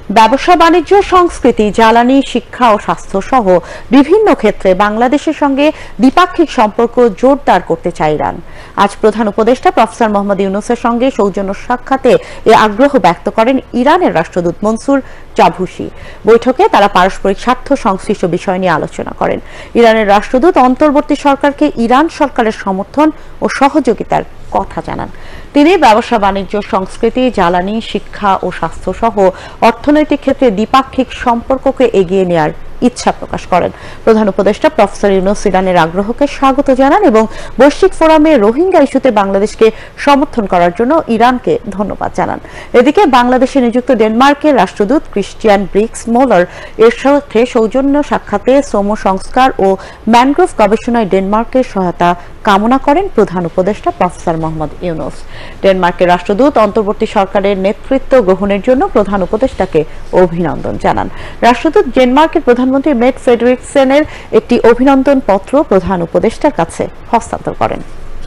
ব্যবসা বাণিজ্য, সংস্কৃতি, জ্বালানি, শিক্ষা ও স্বাস্থ্য সহ বিভিন্ন ক্ষেত্রে বাংলাদেশের সঙ্গে দ্বিপাক্ষিক সম্পর্ক জোরদার করতে চায় ইরান। আজ প্রধান উপদেষ্টা প্রফেসর মোহাম্মদ ইউনূসের সঙ্গে সৌজন্য সাক্ষাতে এ আগ্রহ ব্যক্ত করেন ইরানের রাষ্ট্রদূত মনসুর জাভুশি। বৈঠকে তারা পারস্পরিক স্বার্থ সংশ্লিষ্ট বিষয় নিয়ে আলোচনা করেন। ইরানের রাষ্ট্রদূত অন্তর্বর্তী সরকারকে ইরান সরকারের সমর্থন ও সহযোগিতার কথা জানান। তিনি ব্যবসা বাণিজ্য, সংস্কৃতি, জ্বালানি, শিক্ষা ও স্বাস্থ্য সহ অর্থনৈতিক ক্ষেত্রে দ্বিপাক্ষিক সম্পর্ককে এগিয়ে নেওয়ার ইচ্ছা প্রকাশ করেন। প্রধান উপদেষ্টা প্রফেসর ইউনূস ইরানের আগ্রহকে স্বাগত জানান এবং বৈশ্বিক ফোরামে রোহিঙ্গা ইস্যুতে বাংলাদেশকে সমর্থন করার জন্য ইরানকে ধন্যবাদ জানান। এদিকে বাংলাদেশে নিযুক্ত ডেনমার্কের রাষ্ট্রদূত ক্রিস্টিয়ান ব্রিক্স মোলার এর সাথে সৌজন্য সাক্ষাতে শ্রম সংস্কার ও ম্যানগ্রোভ গবেষণায় ডেনমার্কের সহায়তা কামনা করেন প্রধান উপদেষ্টা প্রফেসর মোহাম্মদ ইউনূস। ডেনমার্কের রাষ্ট্রদূত অন্তর্বর্তী সরকারের নেতৃত্ব গ্রহণের জন্য প্রধান উপদেষ্টাকে অভিনন্দন জানান। রাষ্ট্রদূত ডেনমার্কের প্রধানমন্ত্রী মেট ফ্রেডরিকসেনের একটি অভিনন্দন পত্র প্রধান উপদেষ্টার কাছে হস্তান্তর করেন।